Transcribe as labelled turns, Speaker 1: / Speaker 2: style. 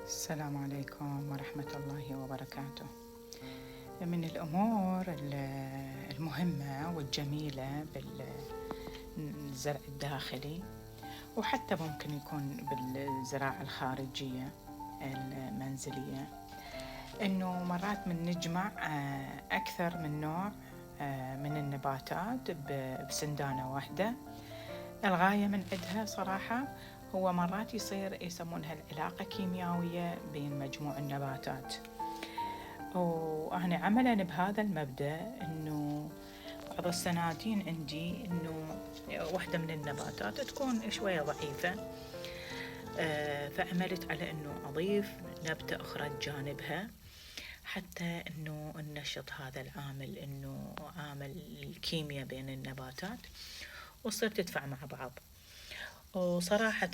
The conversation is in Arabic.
Speaker 1: السلام عليكم ورحمة الله وبركاته. من الأمور المهمة والجميلة بالزرع الداخلي، وحتى ممكن يكون بالزراعة الخارجية المنزلية، إنه مرات من نجمع أكثر من نوع من النباتات بسندانة واحدة. الغاية من عندها صراحة هو مرات يصير يسمونها العلاقة كيميائية بين مجموع النباتات، وأنا عملا بهذا المبدأ إنه بعض السناتين عندي إنه واحدة من النباتات تكون شوية ضعيفة، فعملت على إنه أضيف نبتة أخرى بجانبها حتى إنه ننشط هذا العامل، إنه عامل الكيمياء بين النباتات، وتصير تدفع مع بعض. وصراحة